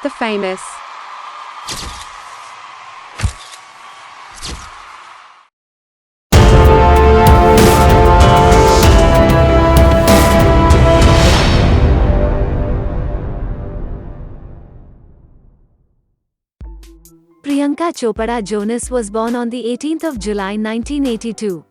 The famous Priyanka Chopra Jonas was born on the 18th of July 1982.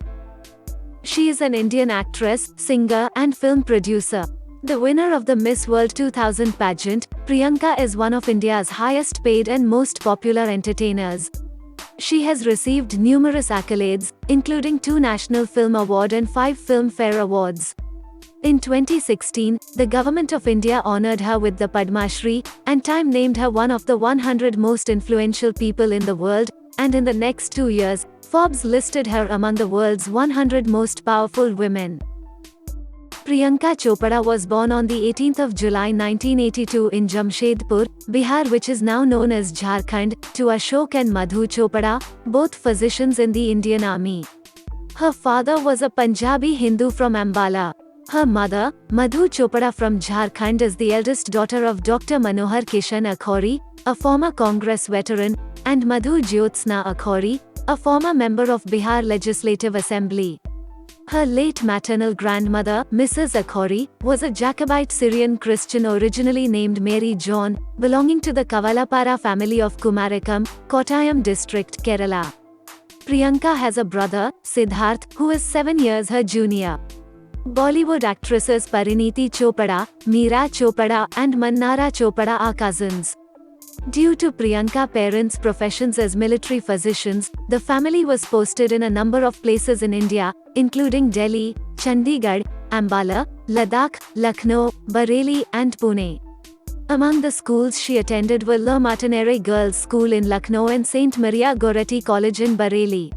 She is an Indian actress, singer, and film producer. The winner of the Miss World 2000 pageant, Priyanka is one of India's highest paid and most popular entertainers. She has received numerous accolades, including 2 National Film Award and 5 Filmfare Awards. In 2016, the Government of India honored her with the Padma Shri, and Time named her one of the 100 most influential people in the world, and in the next 2 years, Forbes listed her among the world's 100 most powerful women. Priyanka Chopra was born on the 18th of July 1982 in Jamshedpur, Bihar, which is now known as Jharkhand, to Ashok and Madhu Chopra, both physicians in the Indian Army. Her father was a Punjabi Hindu from Ambala. Her mother, Madhu Chopra from Jharkhand, is the eldest daughter of Dr. Manohar Kishan Akhoury, a former Congress veteran, and Madhu Jyotsna Akhoury, a former member of Bihar Legislative Assembly. Her late maternal grandmother, Mrs. Akhoury, was a Jacobite Syrian Christian originally named Mary John, belonging to the Kavalapara family of Kumarakam, Kottayam district, Kerala. Priyanka has a brother, Siddharth, who is 7 years her junior. Bollywood actresses Parineeti Chopra, Meera Chopra, and Mannara Chopra are cousins. Due to Priyanka's parents' professions as military physicians, the family was posted in a number of places in India, including Delhi, Chandigarh, Ambala, Ladakh, Lucknow, Bareilly, and Pune. Among the schools she attended were La Martinere Girls' School in Lucknow and St. Maria Goretti College in Bareilly.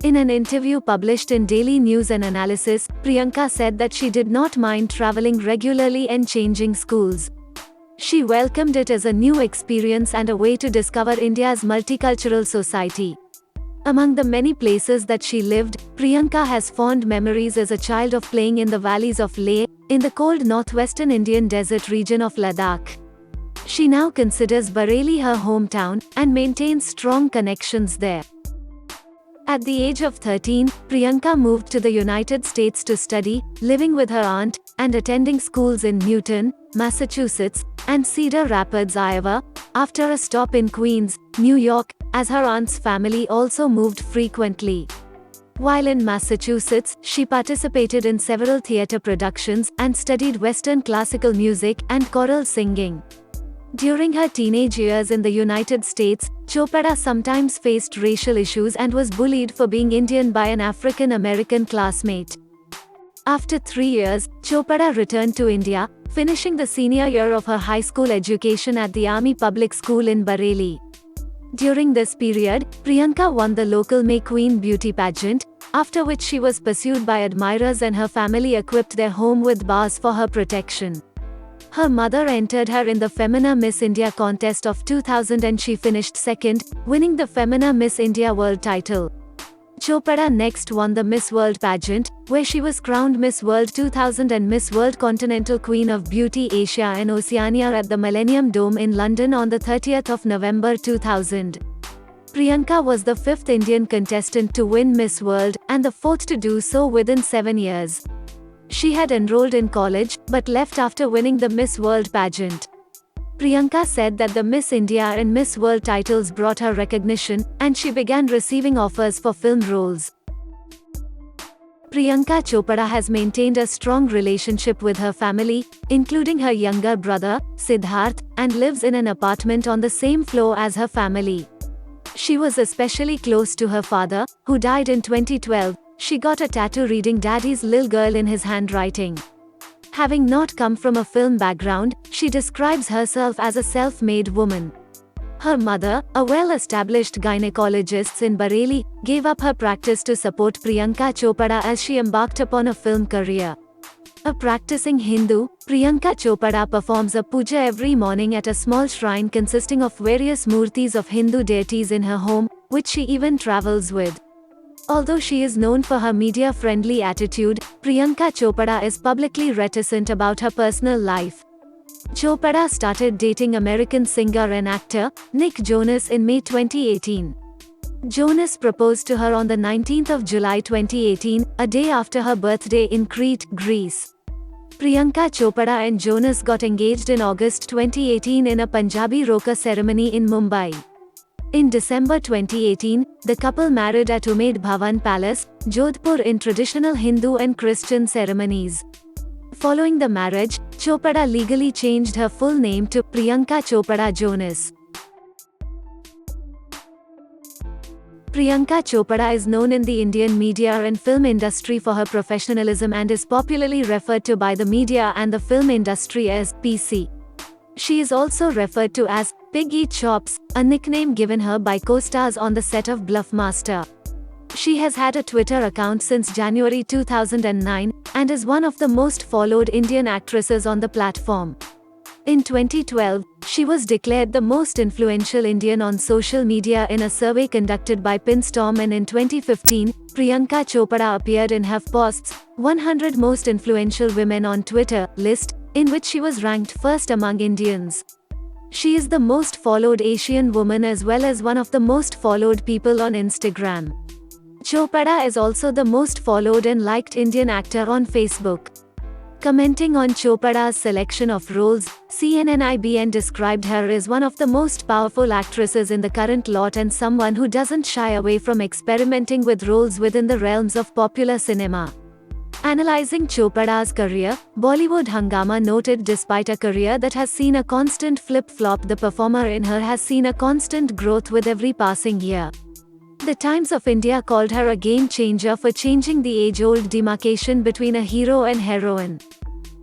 In an interview published in Daily News and Analysis, Priyanka said that she did not mind traveling regularly and changing schools. She welcomed it as a new experience and a way to discover India's multicultural society. Among the many places that she lived, Priyanka has fond memories as a child of playing in the valleys of Leh, in the cold northwestern Indian desert region of Ladakh. She now considers Bareilly her hometown, and maintains strong connections there. At the age of 13, Priyanka moved to the United States to study, living with her aunt, and attending schools in Newton, Massachusetts, and Cedar Rapids, Iowa, after a stop in Queens, New York, as her aunt's family also moved frequently. While in Massachusetts, she participated in several theater productions, and studied Western classical music and choral singing. During her teenage years in the United States, Chopra sometimes faced racial issues and was bullied for being Indian by an African American classmate. After 3 years, Chopra returned to India, finishing the senior year of her high school education at the Army Public School in Bareilly. During this period, Priyanka won the local May Queen beauty pageant, after which she was pursued by admirers and her family equipped their home with bars for her protection. Her mother entered her in the Femina Miss India contest of 2000 and she finished second, winning the Femina Miss India World title. Chopra next won the Miss World pageant, where she was crowned Miss World 2000 and Miss World Continental Queen of Beauty Asia and Oceania at the Millennium Dome in London on the 30th of November 2000. Priyanka was the 5th Indian contestant to win Miss World, and the 4th to do so within 7 years. She had enrolled in college, but left after winning the Miss World pageant. Priyanka said that the Miss India and Miss World titles brought her recognition, and she began receiving offers for film roles. Priyanka Chopra has maintained a strong relationship with her family, including her younger brother, Siddharth, and lives in an apartment on the same floor as her family. She was especially close to her father, who died in 2012. She got a tattoo reading Daddy's Lil Girl in his handwriting. Having not come from a film background, she describes herself as a self-made woman. Her mother, a well-established gynecologist in Bareilly, gave up her practice to support Priyanka Chopra as she embarked upon a film career. A practicing Hindu, Priyanka Chopra performs a puja every morning at a small shrine consisting of various murtis of Hindu deities in her home, which she even travels with. Although she is known for her media-friendly attitude, Priyanka Chopra is publicly reticent about her personal life. Chopra started dating American singer and actor Nick Jonas in May 2018. Jonas proposed to her on the 19th of July 2018, a day after her birthday in Crete, Greece. Priyanka Chopra and Jonas got engaged in August 2018 in a Punjabi Roka ceremony in Mumbai. In December 2018, the couple married at Umaid Bhawan Palace, Jodhpur in traditional Hindu and Christian ceremonies. Following the marriage, Chopra legally changed her full name to Priyanka Chopra Jonas. Priyanka Chopra is known in the Indian media and film industry for her professionalism and is popularly referred to by the media and the film industry as PC. She is also referred to as Piggy Chops, a nickname given her by co-stars on the set of Bluffmaster. She has had a Twitter account since January 2009 and is one of the most followed Indian actresses on the platform. In 2012, she was declared the most influential Indian on social media in a survey conducted by Pinstorm, and in 2015, Priyanka Chopra appeared in HuffPost's 100 Most Influential Women on Twitter list, in which she was ranked first among Indians. She is the most followed Asian woman as well as one of the most followed people on Instagram. Chopra is also the most followed and liked Indian actor on Facebook. Commenting on Chopra's selection of roles, CNN-IBN described her as one of the most powerful actresses in the current lot and someone who doesn't shy away from experimenting with roles within the realms of popular cinema. Analyzing Chopra's career, Bollywood Hungama noted despite a career that has seen a constant flip-flop, the performer in her has seen a constant growth with every passing year. The Times of India called her a game changer for changing the age-old demarcation between a hero and heroine.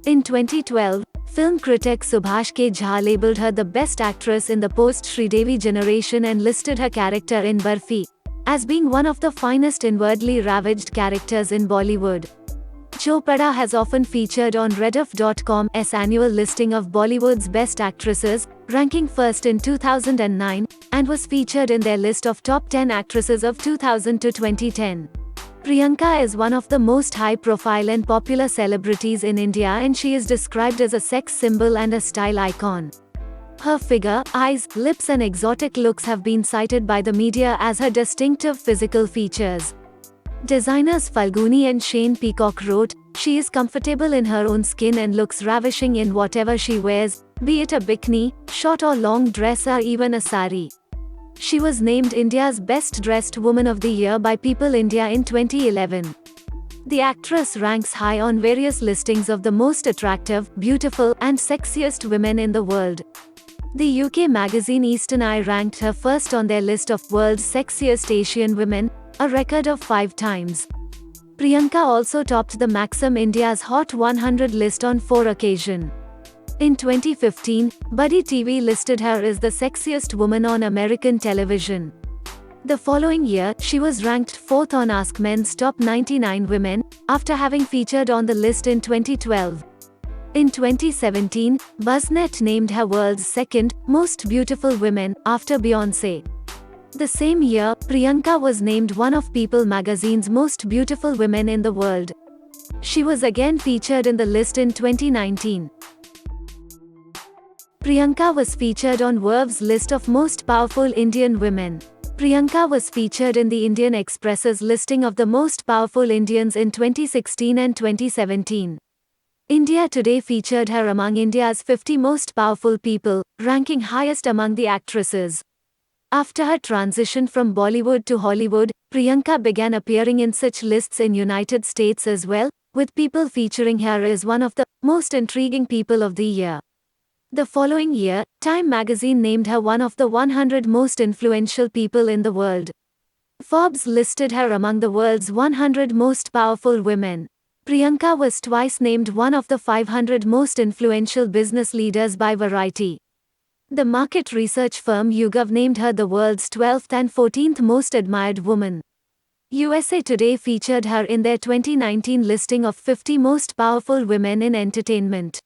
In 2012, film critic Subhash K. Jha labelled her the best actress in the post-Sridevi generation and listed her character in Barfi as being one of the finest inwardly ravaged characters in Bollywood. Chopra has often featured on Rediff.com's annual listing of Bollywood's best actresses, ranking first in 2009, and was featured in their list of top 10 actresses of 2000 to 2010. Priyanka is one of the most high-profile and popular celebrities in India, and she is described as a sex symbol and a style icon. Her figure, eyes, lips and exotic looks have been cited by the media as her distinctive physical features. Designers Falguni and Shane Peacock wrote, "She is comfortable in her own skin and looks ravishing in whatever she wears, be it a bikini, short or long dress or even a sari." She was named India's Best Dressed Woman of the Year by People India in 2011. The actress ranks high on various listings of the most attractive, beautiful, and sexiest women in the world. The UK magazine Eastern Eye ranked her first on their list of world's sexiest Asian women, a record of 5 times. Priyanka also topped the Maxim India's Hot 100 list on 4 occasions. In 2015, Buddy TV listed her as the sexiest woman on American television. The following year, she was ranked 4th on Ask Men's Top 99 Women, after having featured on the list in 2012. In 2017, BuzzNet named her world's second most beautiful women, after Beyoncé. The same year, Priyanka was named one of People magazine's most beautiful women in the world. She was again featured in the list in 2019. Priyanka was featured on Verve's list of most powerful Indian women. Priyanka was featured in the Indian Express's listing of the most powerful Indians in 2016 and 2017. India Today featured her among India's 50 most powerful people, ranking highest among the actresses. After her transition from Bollywood to Hollywood, Priyanka began appearing in such lists in United States as well, with People featuring her as one of the most intriguing people of the year. The following year, Time magazine named her one of the 100 most influential people in the world. Forbes listed her among the world's 100 most powerful women. Priyanka was twice named one of the 500 most influential business leaders by Variety. The market research firm YouGov named her the world's 12th and 14th most admired woman. USA Today featured her in their 2019 listing of 50 most powerful women in entertainment.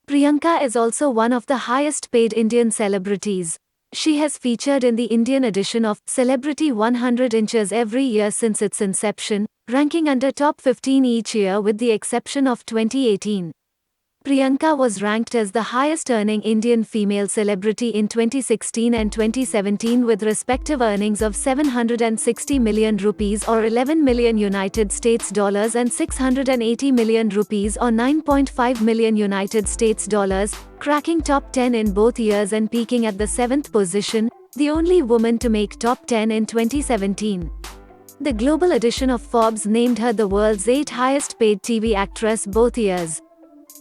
Priyanka is also one of the highest paid Indian celebrities. She has featured in the Indian edition of Celebrity 100 Inches every year since its inception, ranking under top 15 each year with the exception of 2018. Priyanka was ranked as the highest earning Indian female celebrity in 2016 and 2017 with respective earnings of 760 million rupees or 11 million United States dollars and 680 million rupees or 9.5 million United States dollars, cracking top 10 in both years and peaking at the 7th position, the only woman to make top 10 in 2017. The global edition of Forbes named her the world's 8th highest paid TV actress both years.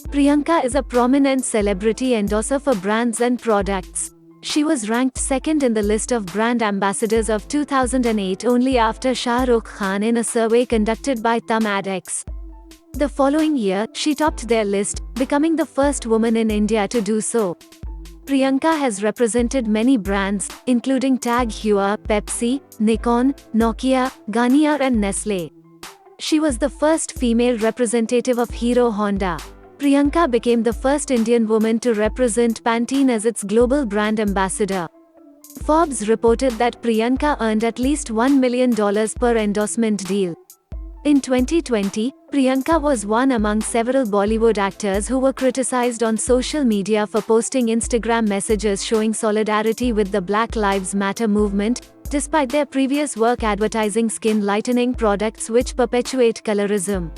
Priyanka is a prominent celebrity endorser for brands and products. She was ranked second in the list of brand ambassadors of 2008 only after Shah Rukh Khan in a survey conducted by ThumbAdX. The following year, she topped their list, becoming the first woman in India to do so. Priyanka has represented many brands, including Tag Heuer, Pepsi, Nikon, Nokia, Garnier and Nestle. She was the first female representative of Hero Honda. Priyanka became the first Indian woman to represent Pantene as its global brand ambassador. Forbes reported that Priyanka earned at least $1 million per endorsement deal. In 2020, Priyanka was one among several Bollywood actors who were criticized on social media for posting Instagram messages showing solidarity with the Black Lives Matter movement, despite their previous work advertising skin lightening products which perpetuate colorism.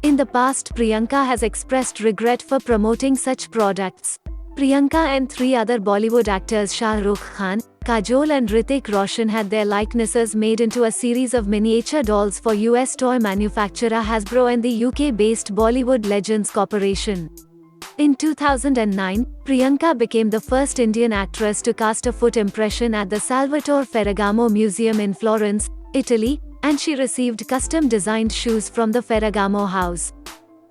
In the past, Priyanka has expressed regret for promoting such products. Priyanka and 3 other Bollywood actors Shah Rukh Khan, Kajol and Hrithik Roshan had their likenesses made into a series of miniature dolls for US toy manufacturer Hasbro and the UK-based Bollywood Legends Corporation. In 2009, Priyanka became the first Indian actress to cast a foot impression at the Salvatore Ferragamo Museum in Florence, Italy, and she received custom-designed shoes from the Ferragamo house.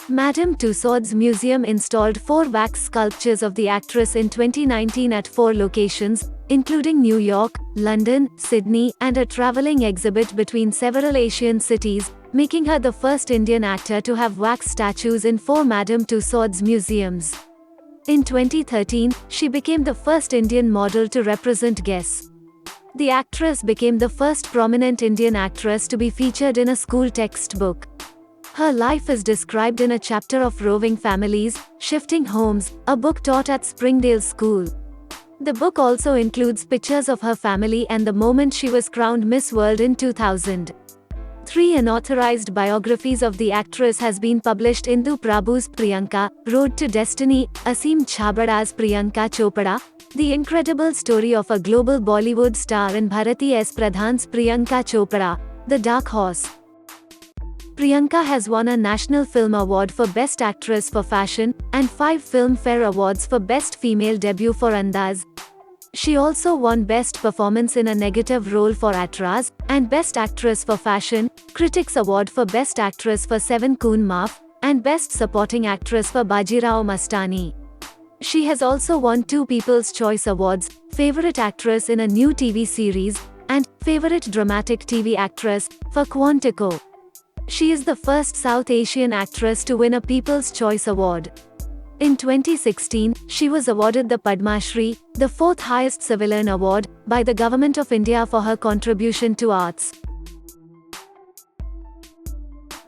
Madame Tussauds Museum installed 4 wax sculptures of the actress in 2019 at 4 locations, including New York, London, Sydney, and a traveling exhibit between several Asian cities, making her the first Indian actor to have wax statues in 4 Madame Tussauds museums. In 2013, she became the first Indian model to represent Guess. The actress became the first prominent Indian actress to be featured in a school textbook. Her life is described in a chapter of Roving Families, Shifting Homes, a book taught at Springdale School. The book also includes pictures of her family and the moment she was crowned Miss World in 2000. 3 unauthorized biographies of the actress has been published: Indu Prabhu's Priyanka, Road to Destiny, Asim Chhabada's Priyanka Chopra, The Incredible Story of a Global Bollywood Star, and Bharati S. Pradhan's Priyanka Chopra, The Dark Horse. Priyanka has won a National Film Award for Best Actress for Fashion, and 5 Filmfare Awards for Best Female Debut for Andaz. She also won Best Performance in a Negative Role for Atraz, and Best Actress for Fashion, Critics Award for Best Actress for Seven Koon Maaf, and Best Supporting Actress for Bajirao Mastani. She has also won 2 People's Choice Awards, Favorite Actress in a New TV Series, and Favorite Dramatic TV Actress, for Quantico. She is the first South Asian actress to win a People's Choice Award. In 2016, she was awarded the Padma Shri, the 4th highest civilian award, by the Government of India for her contribution to arts.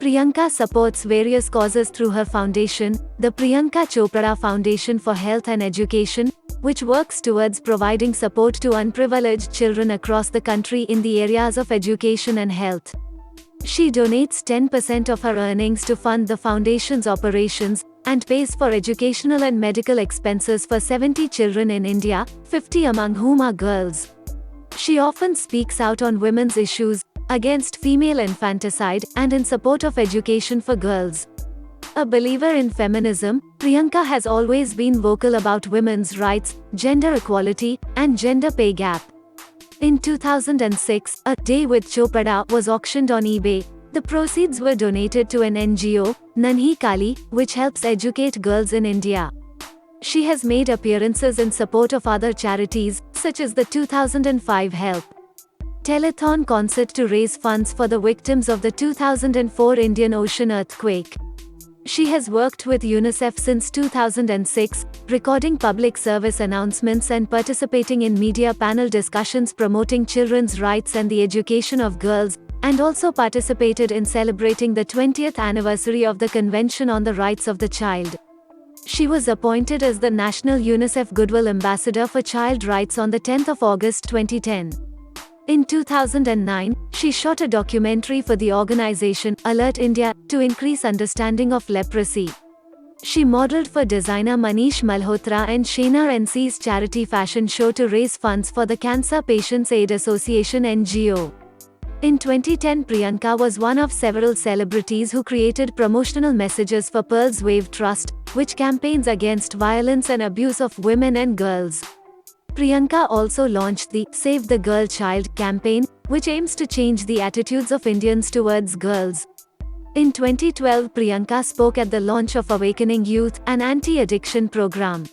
Priyanka supports various causes through her foundation, the Priyanka Chopra Foundation for Health and Education, which works towards providing support to unprivileged children across the country in the areas of education and health. She donates 10% of her earnings to fund the foundation's operations, and pays for educational and medical expenses for 70 children in India, 50 among whom are girls. She often speaks out on women's issues, against female infanticide, and in support of education for girls. A believer in feminism, Priyanka has always been vocal about women's rights, gender equality, and gender pay gap. In 2006, A Day with Chopra was auctioned on eBay. The proceeds were donated to an NGO, Nanhi Kali, which helps educate girls in India. She has made appearances in support of other charities, such as the 2005 Help Telethon concert to raise funds for the victims of the 2004 Indian Ocean earthquake. She has worked with UNICEF since 2006, recording public service announcements and participating in media panel discussions promoting children's rights and the education of girls, and also participated in celebrating the 20th anniversary of the Convention on the Rights of the Child. She was appointed as the National UNICEF Goodwill Ambassador for Child Rights on the 10th of August 2010. In 2009, she shot a documentary for the organization Alert India to increase understanding of leprosy. She modeled for designer Manish Malhotra and Shena NC's charity fashion show to raise funds for the Cancer Patients Aid Association (NGO). In 2010, Priyanka was one of several celebrities who created promotional messages for Pearl's Wave Trust, which campaigns against violence and abuse of women and girls. Priyanka also launched the Save the Girl Child campaign, which aims to change the attitudes of Indians towards girls. In 2012, Priyanka spoke at the launch of Awakening Youth, an anti-addiction program.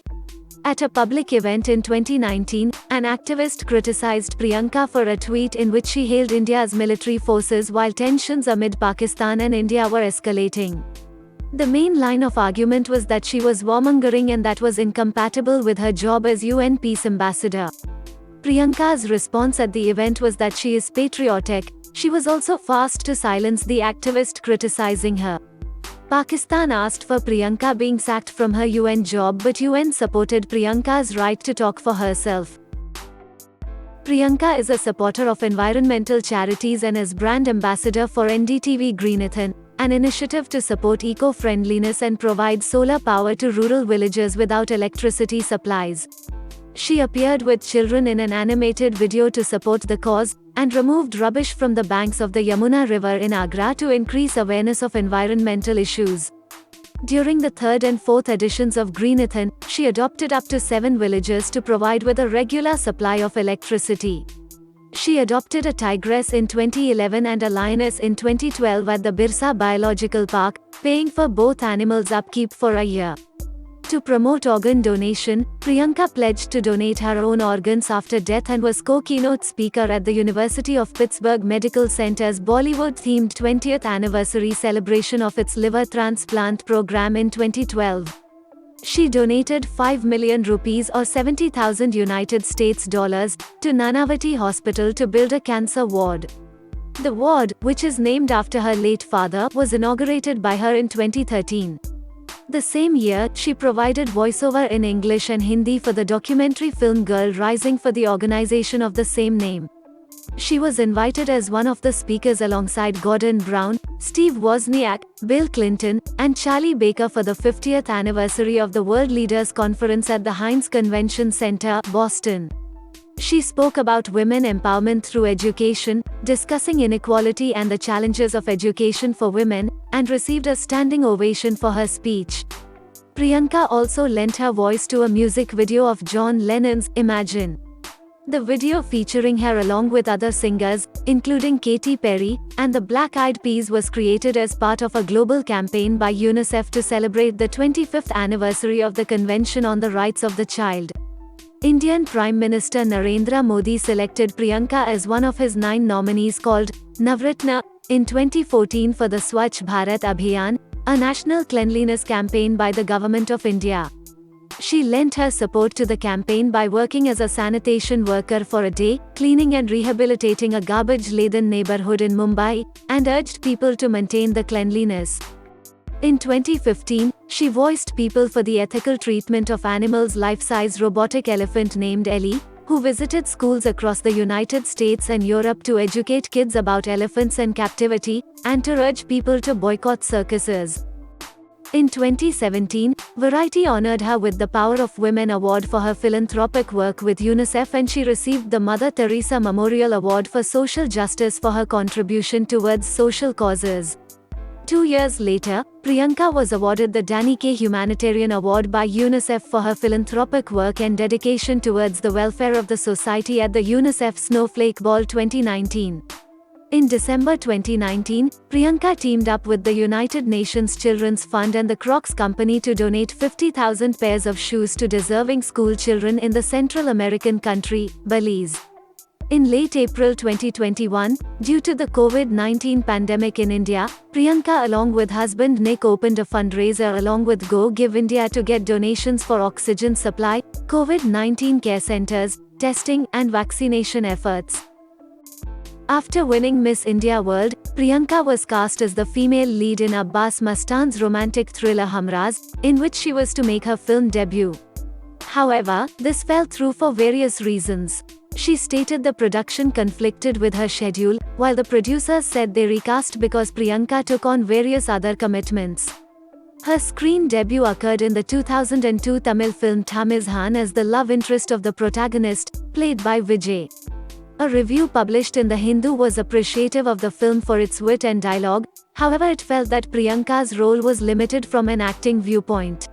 At a public event in 2019, an activist criticized Priyanka for a tweet in which she hailed India's military forces while tensions amid Pakistan and India were escalating. The main line of argument was that she was warmongering and that was incompatible with her job as UN Peace Ambassador. Priyanka's response at the event was that she is patriotic. She was also fast to silence the activist criticizing her. Pakistan asked for Priyanka being sacked from her UN job, but UN supported Priyanka's right to talk for herself. Priyanka is a supporter of environmental charities and is brand ambassador for NDTV Greenathan, an initiative to support eco-friendliness and provide solar power to rural villages without electricity supplies. She appeared with children in an animated video to support the cause, and removed rubbish from the banks of the Yamuna River in Agra to increase awareness of environmental issues. During the third and fourth editions of Greenathan, she adopted up to 7 villages to provide with a regular supply of electricity. She adopted a tigress in 2011 and a lioness in 2012 at the Birsa Biological Park, paying for both animals' upkeep for a year. To promote organ donation, Priyanka pledged to donate her own organs after death and was co-keynote speaker at the University of Pittsburgh Medical Center's Bollywood-themed 20th anniversary celebration of its liver transplant program in 2012. She donated 5 million rupees or 70,000 United States dollars to Nanavati Hospital to build a cancer ward. The ward, which is named after her late father, was inaugurated by her in 2013. The same year, she provided voiceover in English and Hindi for the documentary film Girl Rising for the organization of the same name. She was invited as one of the speakers alongside Gordon Brown, Steve Wozniak, Bill Clinton, and Charlie Baker for the 50th anniversary of the World Leaders Conference at the Heinz Convention Center, Boston. She spoke about women empowerment through education, discussing inequality and the challenges of education for women, and received a standing ovation for her speech. Priyanka also lent her voice to a music video of John Lennon's Imagine. The video featuring her along with other singers, including Katy Perry, and the Black Eyed Peas was created as part of a global campaign by UNICEF to celebrate the 25th anniversary of the Convention on the Rights of the Child. Indian Prime Minister Narendra Modi selected Priyanka as one of his 9 nominees called Navratna in 2014 for the Swachh Bharat Abhiyan, a national cleanliness campaign by the Government of India. She lent her support to the campaign by working as a sanitation worker for a day, cleaning and rehabilitating a garbage-laden neighborhood in Mumbai, and urged people to maintain the cleanliness. In 2015, she voiced People for the Ethical Treatment of Animals life-size robotic elephant named Ellie, who visited schools across the United States and Europe to educate kids about elephants and captivity, and to urge people to boycott circuses. In 2017, Variety honored her with the Power of Women Award for her philanthropic work with UNICEF, and she received the Mother Teresa Memorial Award for Social Justice for her contribution towards social causes. 2 years later, Priyanka was awarded the Danny Kaye Humanitarian Award by UNICEF for her philanthropic work and dedication towards the welfare of the society at the UNICEF Snowflake Ball 2019. In December 2019, Priyanka teamed up with the United Nations Children's Fund and the Crocs Company to donate 50,000 pairs of shoes to deserving school children in the Central American country, Belize. In late April 2021, due to the COVID-19 pandemic in India, Priyanka along with husband Nick opened a fundraiser along with Go Give India to get donations for oxygen supply, COVID-19 care centers, testing, and vaccination efforts. After winning Miss India World, Priyanka was cast as the female lead in Abbas Mustan's romantic thriller Humraaz, in which she was to make her film debut. However, this fell through for various reasons. She stated the production conflicted with her schedule, while the producers said they recast because Priyanka took on various other commitments. Her screen debut occurred in the 2002 Tamil film Thamizhan as the love interest of the protagonist, played by Vijay. A review published in The Hindu was appreciative of the film for its wit and dialogue, however it felt that Priyanka's role was limited from an acting viewpoint.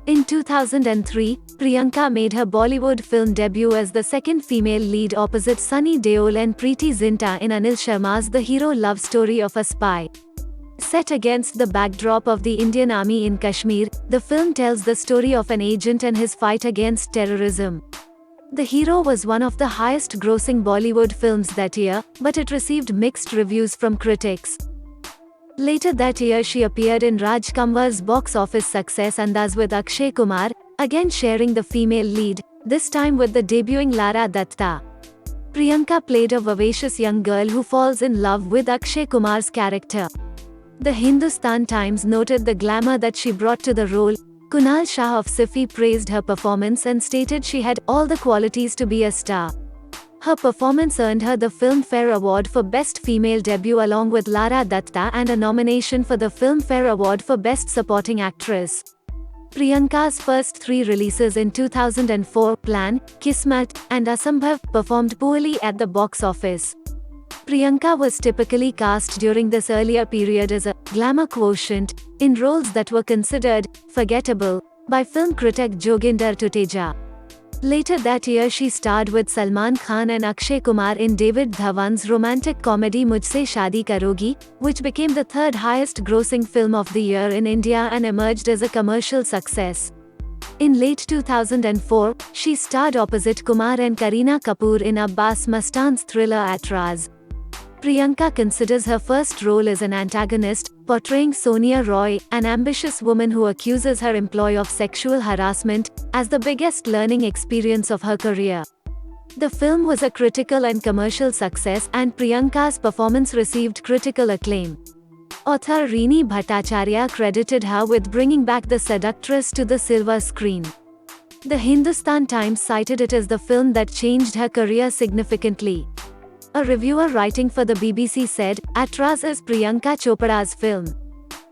In 2003, Priyanka made her Bollywood film debut as the second female lead opposite Sunny Deol and Preity Zinta in Anil Sharma's The Hero love story of a spy. Set against the backdrop of the Indian Army in Kashmir, the film tells the story of an agent and his fight against terrorism. The Hero was one of the highest-grossing Bollywood films that year, but it received mixed reviews from critics. Later that year she appeared in Raj Kanwar's box office success Andaz with Akshay Kumar, again sharing the female lead, this time with the debuting Lara Datta. Priyanka played a vivacious young girl who falls in love with Akshay Kumar's character. The Hindustan Times noted the glamour that she brought to the role. Kunal Shah of Siffy praised her performance and stated she had all the qualities to be a star. Her performance earned her the Filmfare Award for Best Female Debut along with Lara Datta and a nomination for the Filmfare Award for Best Supporting Actress. Priyanka's first three releases in 2004, Plan, Kismet, and Asambhav, performed poorly at the box office. Priyanka was typically cast during this earlier period as a glamour quotient in roles that were considered forgettable by film critic Joginder Tuteja. Later that year she starred with Salman Khan and Akshay Kumar in David Dhawan's romantic comedy Mujhse Shaadi Karogi, which became the third highest grossing film of the year in India and emerged as a commercial success. In late 2004, she starred opposite Kumar and Kareena Kapoor in Abbas Mustan's thriller Atraaz. Priyanka considers her first role as an antagonist, portraying Sonia Roy, an ambitious woman who accuses her employer of sexual harassment, as the biggest learning experience of her career. The film was a critical and commercial success and Priyanka's performance received critical acclaim. Author Reeni Bhattacharya credited her with bringing back the seductress to the silver screen. The Hindustan Times cited it as the film that changed her career significantly. A reviewer writing for the BBC said, Atraaz is Priyanka Chopra's film.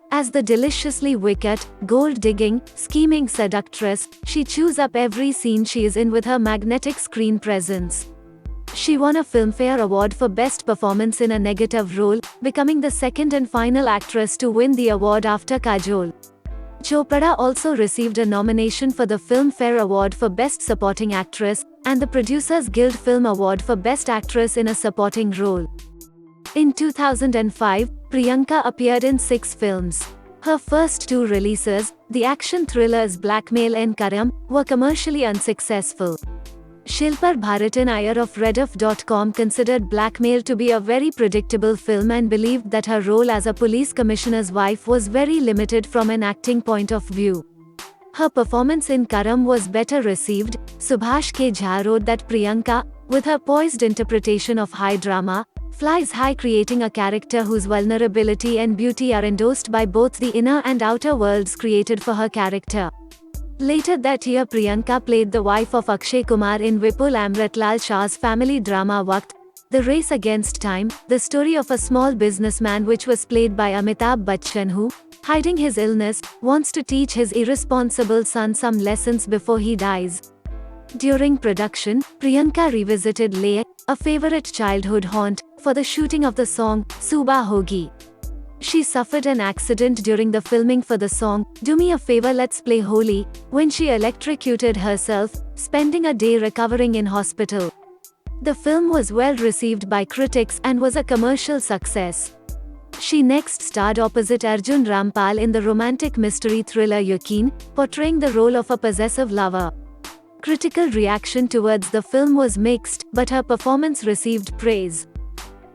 As the deliciously wicked, gold-digging, scheming seductress, she chews up every scene she is in with her magnetic screen presence. She won a Filmfare Award for Best Performance in a Negative Role, becoming the second and final actress to win the award after Kajol. Chopra also received a nomination for the Filmfare Award for Best Supporting Actress, and the Producers Guild Film Award for Best Actress in a Supporting Role. In 2005, Priyanka appeared in 6 films. Her first 2 releases, the action thrillers Blackmail and Karam, were commercially unsuccessful. Shilpar Bharatan Iyer of Rediff.com considered Blackmail to be a very predictable film and believed that her role as a police commissioner's wife was very limited from an acting point of view. Her performance in Karam was better received. Subhash K. Jha wrote that Priyanka, with her poised interpretation of high drama, flies high, creating a character whose vulnerability and beauty are endorsed by both the inner and outer worlds created for her character. Later that year Priyanka played the wife of Akshay Kumar in Vipul Amritlal Shah's family drama Waqt, The Race Against Time, the story of a small businessman which was played by Amitabh Bachchan who, hiding his illness, wants to teach his irresponsible son some lessons before he dies. During production, Priyanka revisited Leh, a favorite childhood haunt, for the shooting of the song, Suba Hogi. She suffered an accident during the filming for the song, Do Me a Favor Let's Play Holi, when she electrocuted herself, spending a day recovering in hospital. The film was well received by critics and was a commercial success. She next starred opposite Arjun Rampal in the romantic mystery thriller Yaqeen, portraying the role of a possessive lover. Critical reaction towards the film was mixed, but her performance received praise.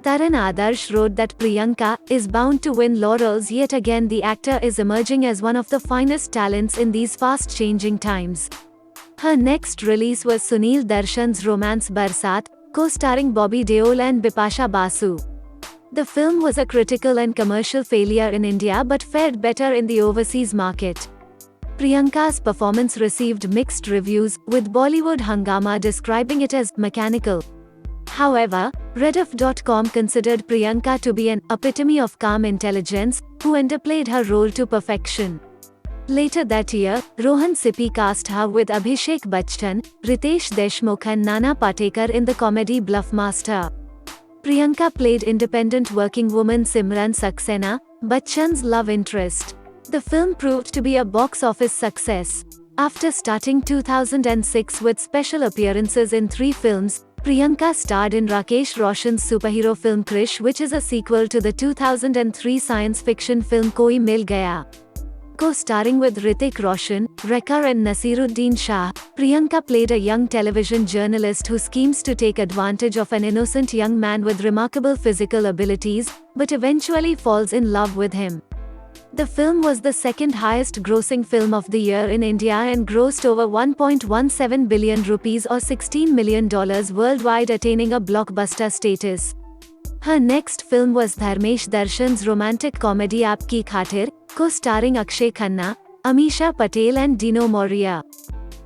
Taran Adarsh wrote that Priyanka is bound to win laurels. Yet again the actor is emerging as one of the finest talents in these fast-changing times. Her next release was Sunil Darshan's romance Barsat, co-starring Bobby Deol and Bipasha Basu. The film was a critical and commercial failure in India but fared better in the overseas market. Priyanka's performance received mixed reviews, with Bollywood Hungama describing it as mechanical. However, Rediff.com considered Priyanka to be an epitome of calm intelligence, who underplayed her role to perfection. Later that year, Rohan Sippy cast her with Abhishek Bachchan, Ritesh Deshmukh and Nana Patekar in the comedy Bluffmaster. Priyanka played independent working woman Simran Saxena, Bachchan's love interest. The film proved to be a box office success. After starting 2006 with special appearances in 3 films, Priyanka starred in Rakesh Roshan's superhero film Krish, which is a sequel to the 2003 science fiction film Koi Mil Gaya. Co-starring with Hrithik Roshan, Rekha and Nasiruddin Shah, Priyanka played a young television journalist who schemes to take advantage of an innocent young man with remarkable physical abilities, but eventually falls in love with him. The film was the second highest grossing film of the year in India and grossed over 1.17 billion rupees or $16 million worldwide, attaining a blockbuster status. Her next film was Dharmesh Darshan's romantic comedy Aapki Khatir, co-starring Akshay Khanna, Amisha Patel and Dino Moria.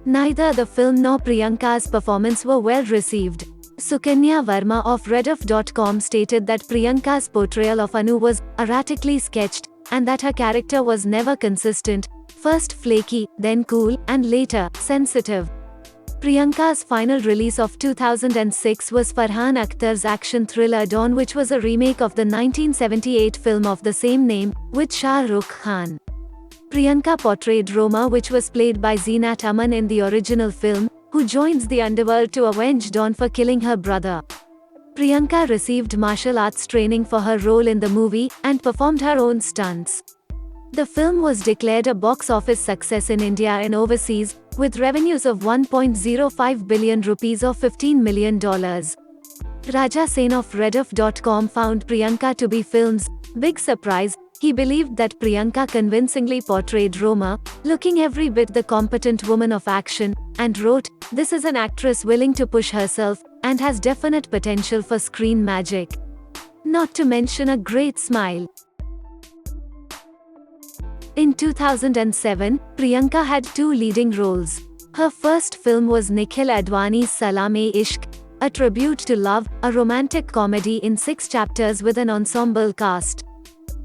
Neither the film nor Priyanka's performance were well received. Sukanya Verma of Rediff.com stated that Priyanka's portrayal of Anu was erratically sketched, and that her character was never consistent, first flaky, then cool, and later, sensitive. Priyanka's final release of 2006 was Farhan Akhtar's action thriller Dawn, which was a remake of the 1978 film of the same name, with Shah Rukh Khan. Priyanka portrayed Roma, which was played by Zeenat Aman in the original film, who joins the underworld to avenge Dawn for killing her brother. Priyanka received martial arts training for her role in the movie, and performed her own stunts. The film was declared a box office success in India and overseas, with revenues of 1.05 billion rupees or $15 million. Raja Sen of Rediff.com found Priyanka to be film's big surprise. He believed that Priyanka convincingly portrayed Roma, looking every bit the competent woman of action, and wrote, "This is an actress willing to push herself, and has definite potential for screen magic. Not to mention a great smile." In 2007, Priyanka had 2 leading roles. Her first film was Nikhil Advani's Salaam-e-Ishq, a tribute to love, a romantic comedy in 6 chapters with an ensemble cast.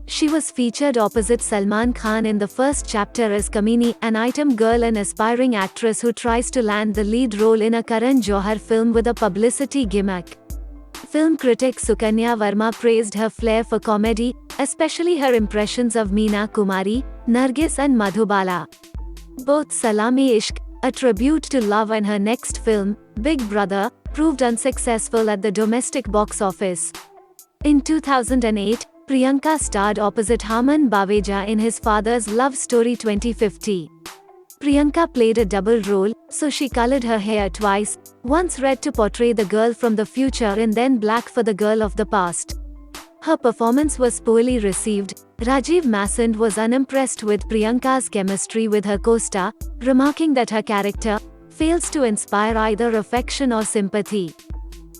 She was featured opposite Salman Khan in the first chapter as Kamini, an item girl and aspiring actress who tries to land the lead role in a Karan Johar film with a publicity gimmick. Film critic Sukanya Verma praised her flair for comedy, especially her impressions of Meena Kumari, Nargis and Madhubala. Both Salaam-e-Ishq, a tribute to love, and her next film, Big Brother, proved unsuccessful at the domestic box office. In 2008, Priyanka starred opposite Haman Baweja in his father's love story 2050. Priyanka played a double role, so she colored her hair twice, once red to portray the girl from the future and then black for the girl of the past. Her performance was poorly received. Rajiv Masand was unimpressed with Priyanka's chemistry with her co-star, remarking that her character fails to inspire either affection or sympathy.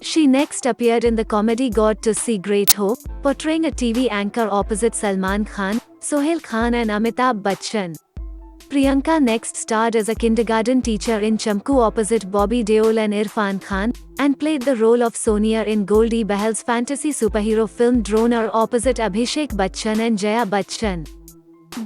She next appeared in the comedy God to See Great Hope, portraying a TV anchor opposite Salman Khan, Sohail Khan and Amitabh Bachchan. Priyanka next starred as a kindergarten teacher in Chamku opposite Bobby Deol and Irfan Khan, and played the role of Sonia in Goldie Bahl's fantasy superhero film Droner opposite Abhishek Bachchan and Jaya Bachchan.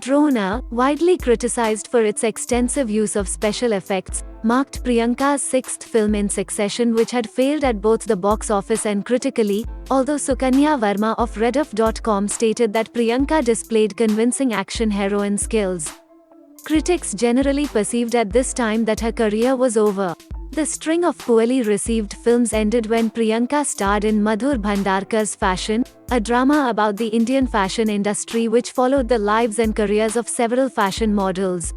Droner, widely criticized for its extensive use of special effects, marked Priyanka's 6th film in succession, which had failed at both the box office and critically, although Sukanya Verma of Rediff.com stated that Priyanka displayed convincing action heroine skills. Critics generally perceived at this time that her career was over. The string of poorly received films ended when Priyanka starred in Madhur Bhandarkar's Fashion, a drama about the Indian fashion industry which followed the lives and careers of several fashion models.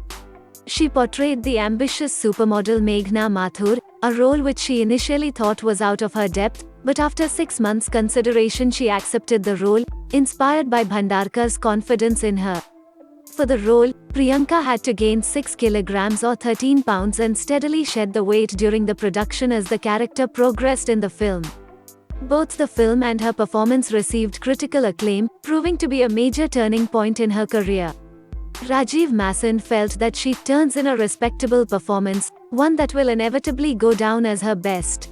She portrayed the ambitious supermodel Meghna Mathur, a role which she initially thought was out of her depth, but after 6 months' consideration she accepted the role, inspired by Bhandarkar's confidence in her. For the role, Priyanka had to gain 6 kilograms or 13 pounds and steadily shed the weight during the production as the character progressed in the film. Both the film and her performance received critical acclaim, proving to be a major turning point in her career. Rajiv Masand felt that she turns in a respectable performance, one that will inevitably go down as her best.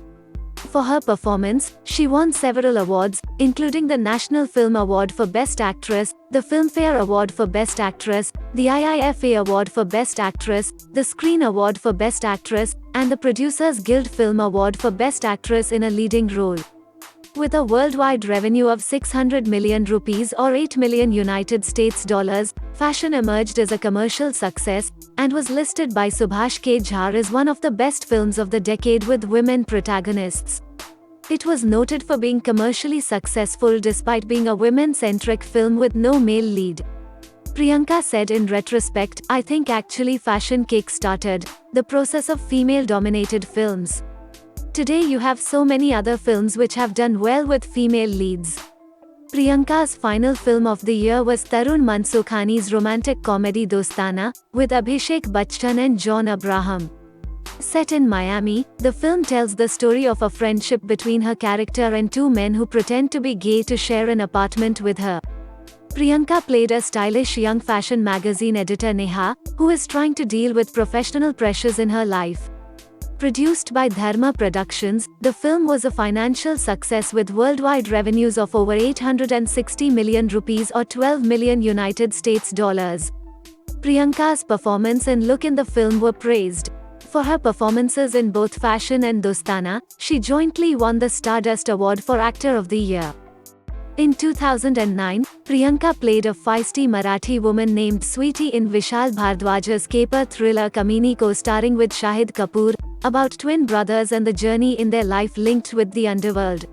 For her performance, she won several awards, including the National Film Award for Best Actress, the Filmfare Award for Best Actress, the IIFA Award for Best Actress, the Screen Award for Best Actress, and the Producers Guild Film Award for Best Actress in a Leading Role. With a worldwide revenue of 600 million rupees or $8 million United States dollars, Fashion emerged as a commercial success, and was listed by Subhash K. Jha as one of the best films of the decade with women protagonists. It was noted for being commercially successful despite being a women-centric film with no male lead. Priyanka said in retrospect, "I think actually Fashion kick-started the process of female-dominated films. Today you have so many other films which have done well with female leads." Priyanka's final film of the year was Tarun Mansukhani's romantic comedy Dostana, with Abhishek Bachchan and John Abraham. Set in Miami, the film tells the story of a friendship between her character and two men who pretend to be gay to share an apartment with her. Priyanka played a stylish young fashion magazine editor Neha, who is trying to deal with professional pressures in her life. Produced by Dharma Productions, the film was a financial success with worldwide revenues of over 860 million rupees or $12 million United States dollars. Priyanka's performance and look in the film were praised. For her performances in both Fashion and Dostana, she jointly won the Stardust Award for Actor of the Year. In 2009, Priyanka played a feisty Marathi woman named Sweetie in Vishal Bhardwaj's caper thriller Kamini, co-starring with Shahid Kapoor, about twin brothers and the journey in their life linked with the underworld.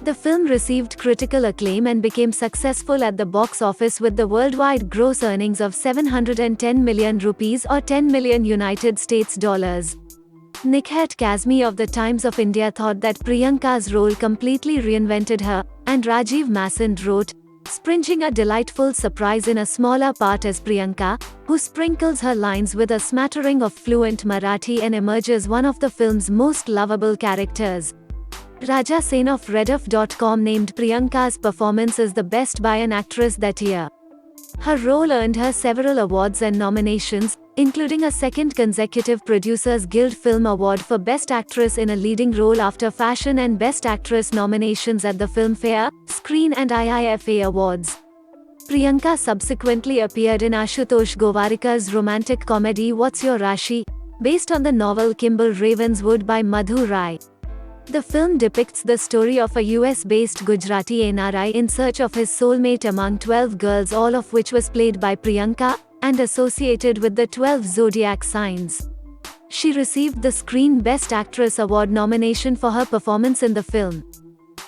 The film received critical acclaim and became successful at the box office with the worldwide gross earnings of 710 million rupees or $10 million United States dollars. Nikhat Kazmi of the Times of India thought that Priyanka's role completely reinvented her, and Rajiv Masand wrote, "Springing a delightful surprise in a smaller part as Priyanka, who sprinkles her lines with a smattering of fluent Marathi and emerges one of the film's most lovable characters." Raja Sen of Rediff.com named Priyanka's performance as the best by an actress that year. Her role earned her several awards and nominations, including a second consecutive Producers Guild Film Award for Best Actress in a Leading Role after Fashion and Best Actress nominations at the Filmfare, Screen and IIFA Awards. Priyanka subsequently appeared in Ashutosh Gowarikkar's romantic comedy What's Your Rashi?, based on the novel Kimball Ravenswood by Madhu Rai. The film depicts the story of a US-based Gujarati NRI in search of his soulmate among 12 girls, all of which was played by Priyanka, and associated with the 12 zodiac signs. She received the Screen Best Actress Award nomination for her performance in the film.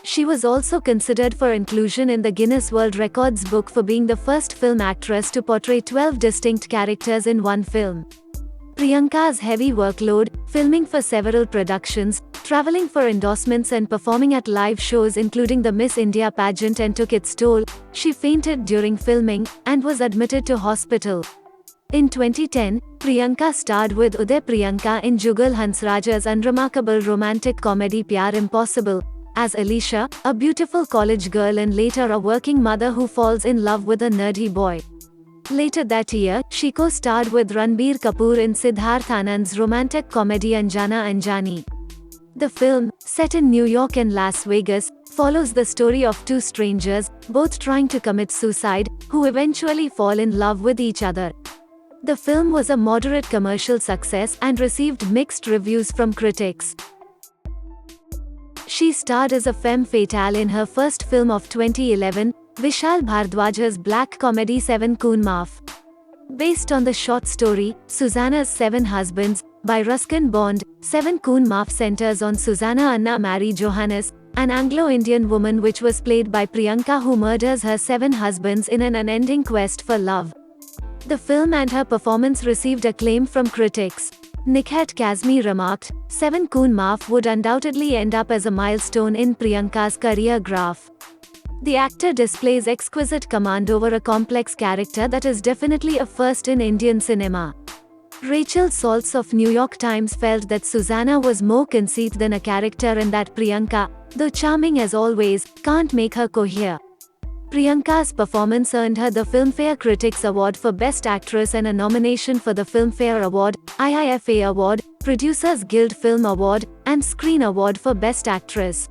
She was also considered for inclusion in the Guinness World Records book for being the first film actress to portray 12 distinct characters in one film. Priyanka's heavy workload, filming for several productions, traveling for endorsements and performing at live shows including the Miss India pageant and took its toll. She fainted during filming, and was admitted to hospital. In 2010, Priyanka starred with Uday Priyanka in Jugal Hansraj's unremarkable romantic comedy Pyar Impossible, as Alicia, a beautiful college girl and later a working mother who falls in love with a nerdy boy. Later that year, she co-starred with Ranbir Kapoor in Siddharth Anand's romantic comedy Anjana Anjani. The film, set in New York and Las Vegas, follows the story of two strangers, both trying to commit suicide, who eventually fall in love with each other. The film was a moderate commercial success and received mixed reviews from critics. She starred as a femme fatale in her first film of 2011, Vishal Bhardwaj's black comedy Seven Coon Maaf. Based on the short story, Susanna's Seven Husbands, by Ruskin Bond, Seven Coon Maaf centers on Susanna Anna Mary Johannes, an Anglo-Indian woman which was played by Priyanka, who murders her 7 husbands in an unending quest for love. The film and her performance received acclaim from critics. Nikhat Kazmi remarked, Seven Coon Maaf would undoubtedly end up as a milestone in Priyanka's career graph. The actor displays exquisite command over a complex character that is definitely a first in Indian cinema. Rachel Saltz of New York Times felt that Susanna was more conceit than a character and that Priyanka, though charming as always, can't make her cohere. Priyanka's performance earned her the Filmfare Critics Award for Best Actress and a nomination for the Filmfare Award, IIFA Award, Producers Guild Film Award, and Screen Award for Best Actress.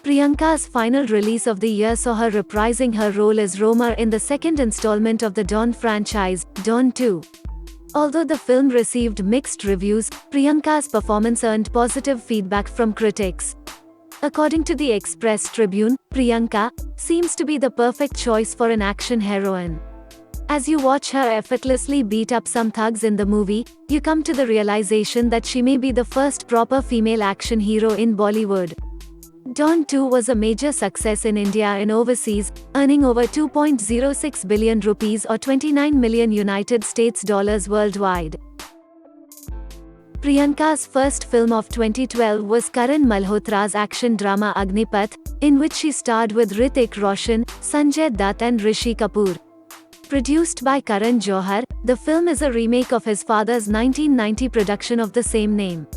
Priyanka's final release of the year saw her reprising her role as Romer in the second installment of the Dawn franchise, Dawn 2. Although the film received mixed reviews, Priyanka's performance earned positive feedback from critics. According to the Express Tribune, Priyanka seems to be the perfect choice for an action heroine. As you watch her effortlessly beat up some thugs in the movie, you come to the realization that she may be the first proper female action hero in Bollywood. Dawn 2 was a major success in India and overseas, earning over 2.06 billion rupees or 29 million United States dollars worldwide. Priyanka's first film of 2012 was Karan Malhotra's action drama Agnipath, in which she starred with Hrithik Roshan, Sanjay Dutt and Rishi Kapoor. Produced by Karan Johar, the film is a remake of his father's 1990 production of the same name.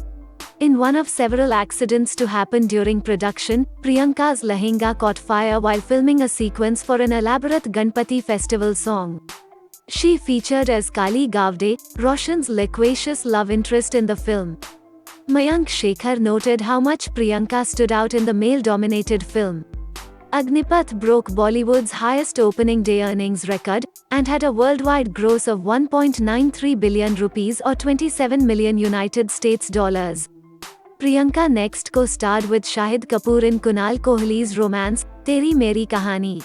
In one of several accidents to happen during production, Priyanka's lehenga caught fire while filming a sequence for an elaborate Ganpati festival song. She featured as Kali Gavde, Roshan's loquacious love interest in the film. Mayank Shekhar noted how much Priyanka stood out in the male-dominated film. Agnipath broke Bollywood's highest opening day earnings record, and had a worldwide gross of 1.93 billion rupees or 27 million United States dollars. Priyanka next co-starred with Shahid Kapoor in Kunal Kohli's romance, Teri Meri Kahani.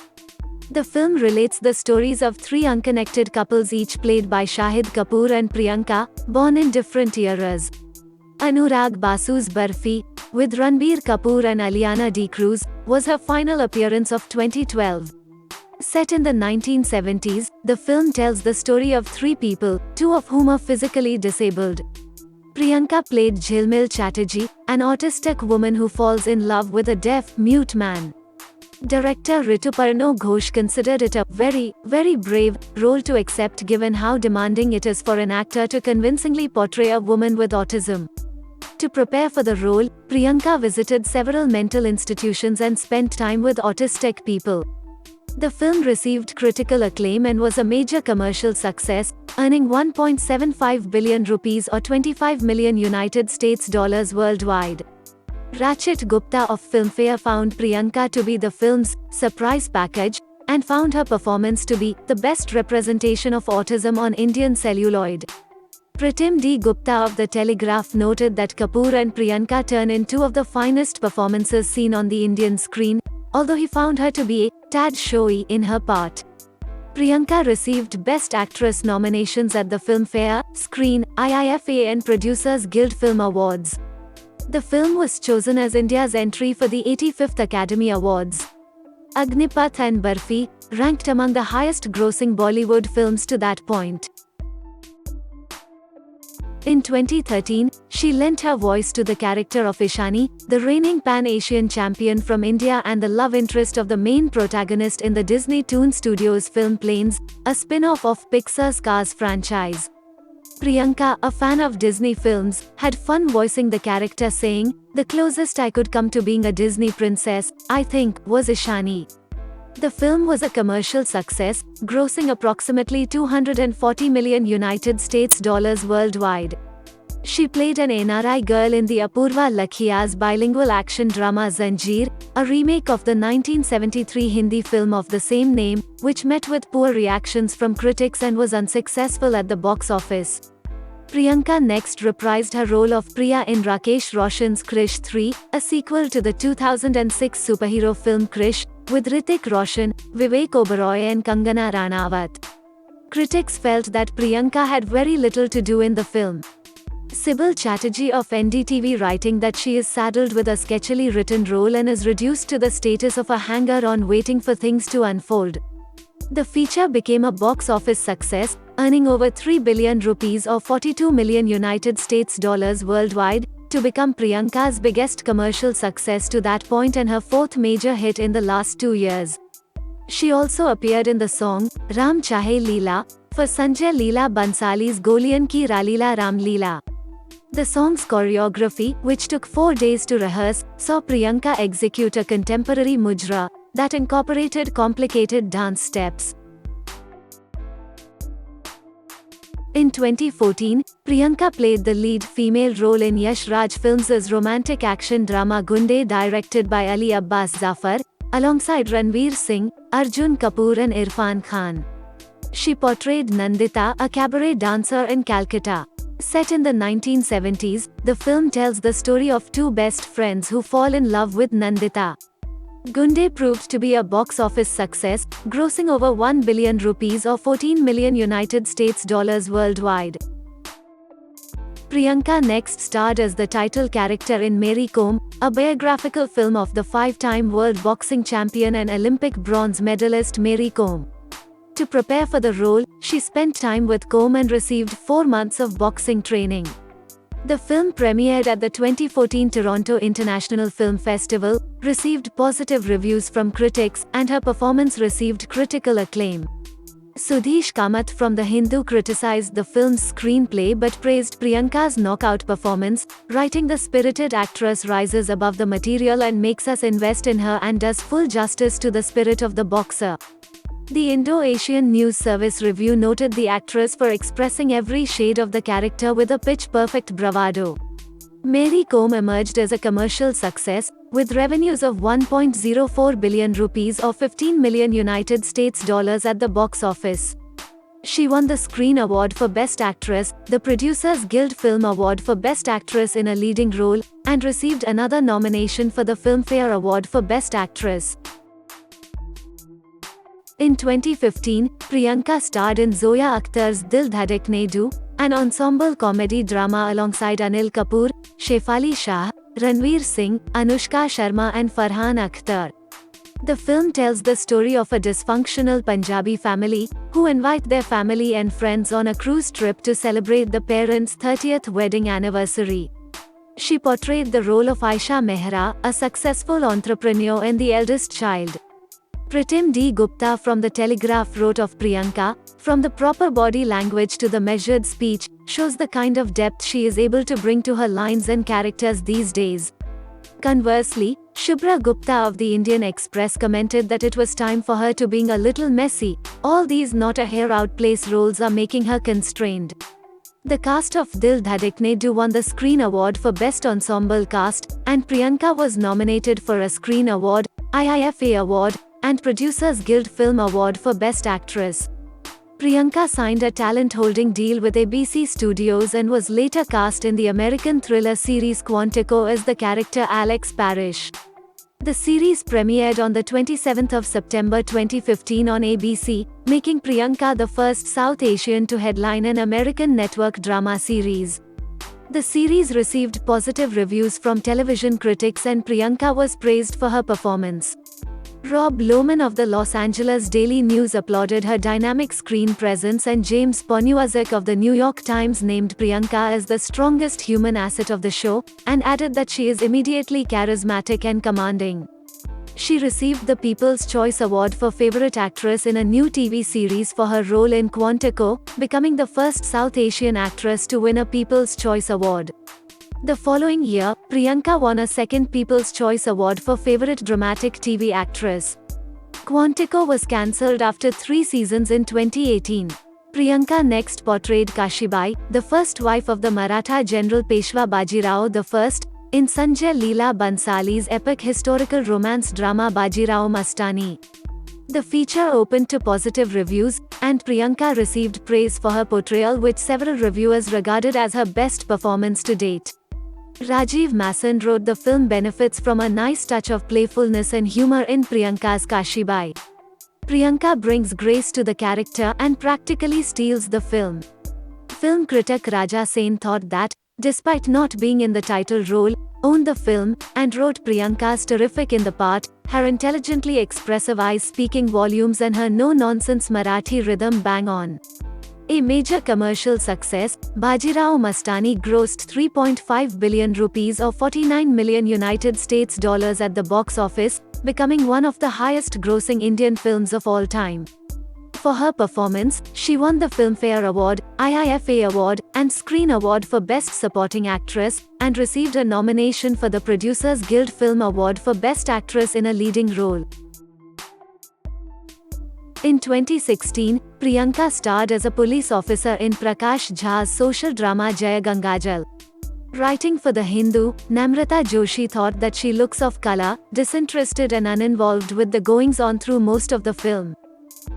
The film relates the stories of three unconnected couples each played by Shahid Kapoor and Priyanka, born in different eras. Anurag Basu's Barfi, with Ranbir Kapoor and Aliana D'Cruz, was her final appearance of 2012. Set in the 1970s, the film tells the story of three people, two of whom are physically disabled. Priyanka played Jhilmil Chatterjee, an autistic woman who falls in love with a deaf-mute man. Director Rituparno Ghosh considered it a very, very brave role to accept given how demanding it is for an actor to convincingly portray a woman with autism. To prepare for the role, Priyanka visited several mental institutions and spent time with autistic people. The film received critical acclaim and was a major commercial success, earning 1.75 billion rupees or 25 million United States dollars worldwide. Rachit Gupta of Filmfare found Priyanka to be the film's surprise package, and found her performance to be the best representation of autism on Indian celluloid. Pritim D. Gupta of The Telegraph noted that Kapoor and Priyanka turn in two of the finest performances seen on the Indian screen, although he found her to be a tad showy in her part. Priyanka received Best Actress nominations at the Filmfare, Screen, IIFA and Producers Guild Film Awards. The film was chosen as India's entry for the 85th Academy Awards. Agnipath and Barfi ranked among the highest-grossing Bollywood films to that point. In 2013, she lent her voice to the character of Ishani, the reigning Pan-Asian champion from India and the love interest of the main protagonist in the Disney Toon Studios film Planes, a spin-off of Pixar's Cars franchise. Priyanka, a fan of Disney films, had fun voicing the character saying, "The closest I could come to being a Disney princess, I think, was Ishani." The film was a commercial success, grossing approximately 240 million United States dollars worldwide. She played an NRI girl in the Apurva Lakhia's bilingual action drama Zanjeer, a remake of the 1973 Hindi film of the same name, which met with poor reactions from critics and was unsuccessful at the box office. Priyanka next reprised her role of Priya in Rakesh Roshan's Krish 3, a sequel to the 2006 superhero film Krish, with Hrithik Roshan, Vivek Oberoi and Kangana Ranawat. Critics felt that Priyanka had very little to do in the film. Sybil Chatterjee of NDTV writing that she is saddled with a sketchily written role and is reduced to the status of a hanger-on waiting for things to unfold. The feature became a box office success, earning over 3 billion rupees or 42 million United States dollars worldwide, to become Priyanka's biggest commercial success to that point and her fourth major hit in the last 2 years. She also appeared in the song, Ram Chahe Leela, for Sanjay Leela Bansali's Golian Ki Ralila Ramleela. The song's choreography, which took 4 days to rehearse, saw Priyanka execute a contemporary mujra that incorporated complicated dance steps. In 2014, Priyanka played the lead female role in Yash Raj Films' romantic action drama Gunde, directed by Ali Abbas Zafar, alongside Ranveer Singh, Arjun Kapoor and Irfan Khan. She portrayed Nandita, a cabaret dancer in Calcutta. Set in the 1970s, the film tells the story of two best friends who fall in love with Nandita. Gunde proved to be a box office success, grossing over 1 billion rupees or 14 million United States dollars worldwide. Priyanka next starred as the title character in Mary Kom, a biographical film of the 5-time world boxing champion and Olympic bronze medalist Mary Kom. To prepare for the role, she spent time with Kom and received 4 months of boxing training. The film premiered at the 2014 Toronto International Film Festival, received positive reviews from critics, and her performance received critical acclaim. Sudhish Kamath from The Hindu criticized the film's screenplay but praised Priyanka's knockout performance, writing, "The spirited actress rises above the material and makes us invest in her and does full justice to the spirit of the boxer." The Indo-Asian News Service review noted the actress for expressing every shade of the character with a pitch-perfect bravado. Mary Kom emerged as a commercial success, with revenues of 1.04 billion rupees or 15 million United States dollars at the box office. She won the Screen Award for Best Actress, the Producers Guild Film Award for Best Actress in a Leading Role, and received another nomination for the Filmfare Award for Best Actress. In 2015, Priyanka starred in Zoya Akhtar's Dil Dhadakne Do, an ensemble comedy drama alongside Anil Kapoor, Shefali Shah, Ranveer Singh, Anushka Sharma and Farhan Akhtar. The film tells the story of a dysfunctional Punjabi family, who invite their family and friends on a cruise trip to celebrate the parents' 30th wedding anniversary. She portrayed the role of Aisha Mehra, a successful entrepreneur and the eldest child. Pritim D. Gupta from The Telegraph wrote of Priyanka, "From the proper body language to the measured speech, shows the kind of depth she is able to bring to her lines and characters these days." Conversely, Shubhra Gupta of the Indian Express commented that it was time for her to being a little messy. "All these not a hair out place roles are making her constrained." The cast of Dil Dhadakne Do won the Screen Award for Best Ensemble Cast, and Priyanka was nominated for a Screen Award, IIFA Award, and Producers Guild Film Award for Best Actress. Priyanka signed a talent-holding deal with ABC Studios and was later cast in the American thriller series Quantico as the character Alex Parrish. The series premiered on the 27th of September 2015 on ABC, making Priyanka the first South Asian to headline an American network drama series. The series received positive reviews from television critics and Priyanka was praised for her performance. Rob Lohman of the Los Angeles Daily News applauded her dynamic screen presence, and James Poniewozik of the New York Times named Priyanka as the strongest human asset of the show, and added that she is immediately charismatic and commanding. She received the People's Choice Award for Favorite Actress in a new TV series for her role in Quantico, becoming the first South Asian actress to win a People's Choice Award. The following year, Priyanka won a second People's Choice Award for Favorite Dramatic TV Actress. Quantico was cancelled after 3 seasons in 2018. Priyanka next portrayed Kashibai, the first wife of the Maratha general Peshwa Bajirao I, in Sanjay Leela Bansali's epic historical romance drama Bajirao Mastani. The feature opened to positive reviews, and Priyanka received praise for her portrayal, which several reviewers regarded as her best performance to date. Rajiv Masson wrote, "The film benefits from a nice touch of playfulness and humor in Priyanka's Kashibai. Priyanka brings grace to the character and practically steals the film." Film critic Raja Sen thought that, despite not being in the title role, owned the film, and wrote, "Priyanka's terrific in the part, her intelligently expressive eyes speaking volumes and her no-nonsense Marathi rhythm bang on." A major commercial success, Bajirao Mastani grossed 3.5 billion rupees or 49 million United States dollars at the box office, becoming one of the highest-grossing Indian films of all time. For her performance, she won the Filmfare Award, IIFA Award, and Screen Award for Best Supporting Actress, and received a nomination for the Producers Guild Film Award for Best Actress in a Leading Role. In 2016, Priyanka starred as a police officer in Prakash Jha's social drama Jaya Gangajal. Writing for The Hindu, Namrata Joshi thought that she looks of color, disinterested and uninvolved with the goings-on through most of the film.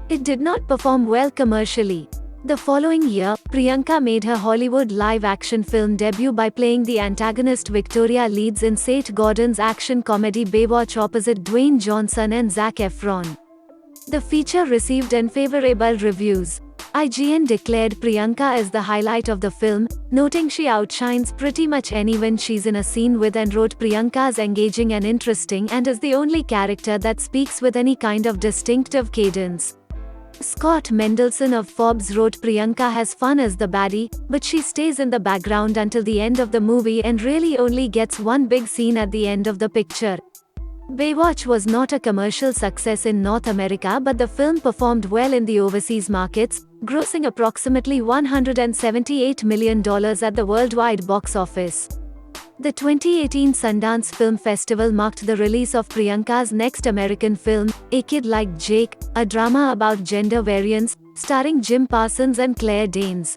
It did not perform well commercially. The following year, Priyanka made her Hollywood live-action film debut by playing the antagonist Victoria Leeds in Seth Gordon's action comedy Baywatch opposite Dwayne Johnson and Zac Efron. The feature received unfavorable reviews. IGN declared Priyanka as the highlight of the film, noting she outshines pretty much anyone she's in a scene with, and wrote Priyanka's engaging and interesting and is the only character that speaks with any kind of distinctive cadence. Scott Mendelson of Forbes wrote Priyanka has fun as the baddie, but she stays in the background until the end of the movie and really only gets one big scene at the end of the picture. Baywatch was not a commercial success in North America, but the film performed well in the overseas markets, grossing approximately $178 million at the worldwide box office. The 2018 Sundance Film Festival marked the release of Priyanka's next American film, A Kid Like Jake, a drama about gender variance, starring Jim Parsons and Claire Danes.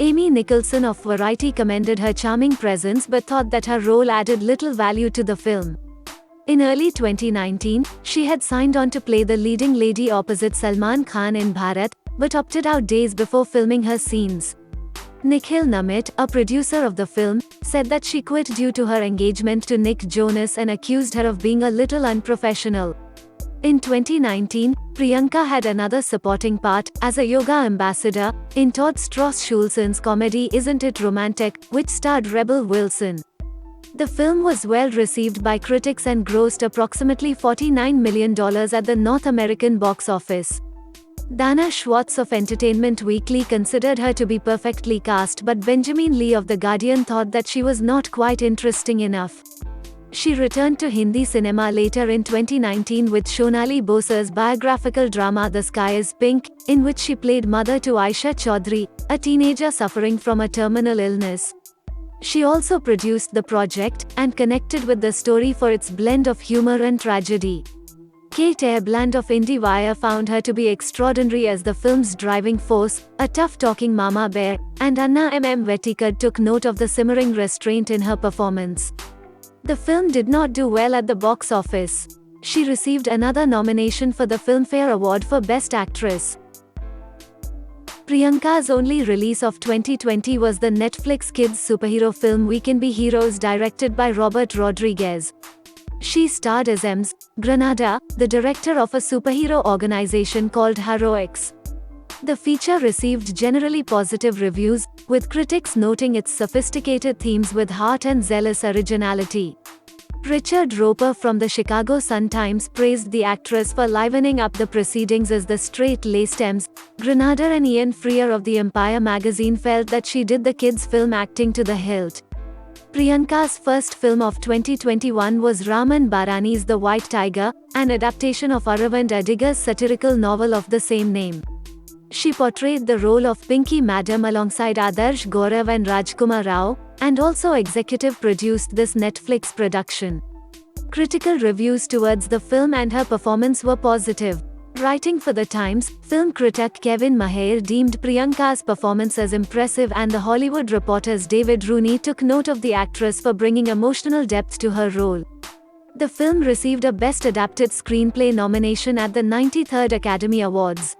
Amy Nicholson of Variety commended her charming presence but thought that her role added little value to the film. In early 2019, she had signed on to play the leading lady opposite Salman Khan in Bharat, but opted out days before filming her scenes. Nikhil Namit, a producer of the film, said that she quit due to her engagement to Nick Jonas and accused her of being a little unprofessional. In 2019, Priyanka had another supporting part, as a yoga ambassador, in Todd Strauss-Schulzen's comedy Isn't It Romantic, which starred Rebel Wilson. The film was well received by critics and grossed approximately $49 million at the North American box office. Dana Schwartz of Entertainment Weekly considered her to be perfectly cast, but Benjamin Lee of The Guardian thought that she was not quite interesting enough. She returned to Hindi cinema later in 2019 with Shonali Bosa's biographical drama The Sky is Pink, in which she played mother to Aisha Chaudhry, a teenager suffering from a terminal illness. She also produced the project, and connected with the story for its blend of humor and tragedy. Kate Airbland of IndieWire found her to be extraordinary as the film's driving force, a tough-talking mama bear, and Anna M. Vettikar took note of the simmering restraint in her performance. The film did not do well at the box office. She received another nomination for the Filmfare Award for Best Actress. Priyanka's only release of 2020 was the Netflix kids superhero film We Can Be Heroes, directed by Robert Rodriguez. She starred as Ems Granada, the director of a superhero organization called Heroics. The feature received generally positive reviews, with critics noting its sophisticated themes with heart and zealous originality. Richard Roper from the Chicago Sun-Times praised the actress for livening up the proceedings as the straight-laced Ems Granada, and Ian Freer of the Empire magazine felt that she did the kids' film acting to the hilt. Priyanka's first film of 2021 was Raman Barani's The White Tiger, an adaptation of Aravind Adiga's satirical novel of the same name. She portrayed the role of Pinky Madam alongside Adarsh Gaurav and Rajkumar Rao, and also executive produced this Netflix production. Critical reviews towards the film and her performance were positive. Writing for The Times, film critic Kevin Maher deemed Priyanka's performance as impressive, and The Hollywood Reporter's David Rooney took note of the actress for bringing emotional depth to her role. The film received a Best Adapted Screenplay nomination at the 93rd Academy Awards.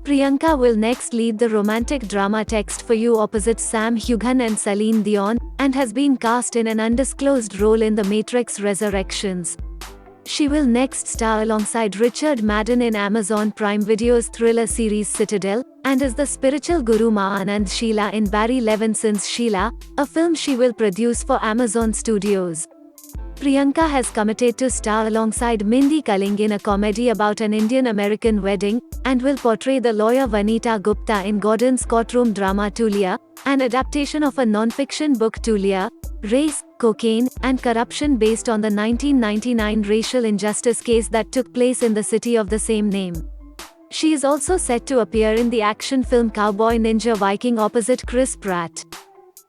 Priyanka will next lead the romantic drama Text for You opposite Sam Heughan and Celine Dion, and has been cast in an undisclosed role in The Matrix Resurrections. She will next star alongside Richard Madden in Amazon Prime Video's thriller series Citadel, and is the spiritual guru Anand Sheila in Barry Levinson's Sheila, a film she will produce for Amazon Studios. Priyanka has committed to star alongside Mindy Kaling in a comedy about an Indian-American wedding, and will portray the lawyer Vanita Gupta in Gordon's courtroom drama Tulia, an adaptation of a non-fiction book Tulia, Race, Cocaine, and Corruption based on the 1999 racial injustice case that took place in the city of the same name. She is also set to appear in the action film Cowboy Ninja Viking opposite Chris Pratt.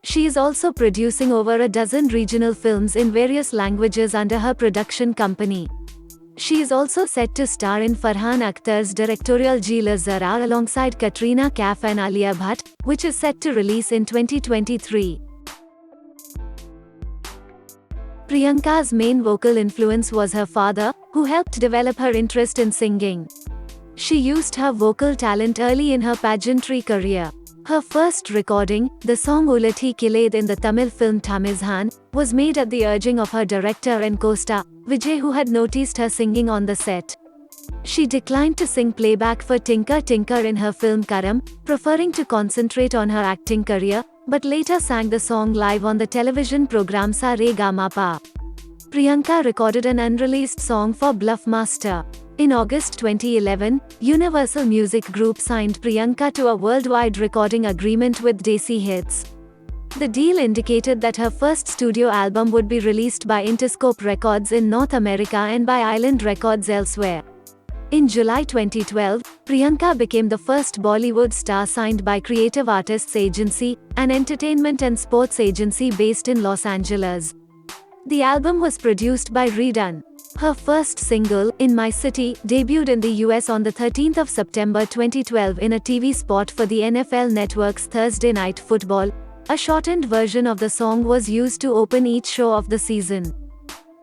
She is also producing over a dozen regional films in various languages under her production company. She is also set to star in Farhan Akhtar's directorial Jeel Zara alongside Katrina Kaif and Alia Bhatt, which is set to release in 2023. Priyanka's main vocal influence was her father, who helped develop her interest in singing. She used her vocal talent early in her pageantry career. Her first recording, the song Ulathi Kilaid in the Tamil film Tamizhan, was made at the urging of her director and co-star, Vijay, who had noticed her singing on the set. She declined to sing playback for Tinker Tinker in her film Karam, preferring to concentrate on her acting career, but later sang the song live on the television program Sa Re Ga Ma Pa. Priyanka recorded an unreleased song for Bluffmaster. In August 2011, Universal Music Group signed Priyanka to a worldwide recording agreement with Desi Hits. The deal indicated that her first studio album would be released by Interscope Records in North America and by Island Records elsewhere. In July 2012, Priyanka became the first Bollywood star signed by Creative Artists Agency, an entertainment and sports agency based in Los Angeles. The album was produced by Redone. Her first single, In My City, debuted in the US on the 13th of September 2012 in a TV spot for the NFL Network's Thursday Night Football. A shortened version of the song was used to open each show of the season.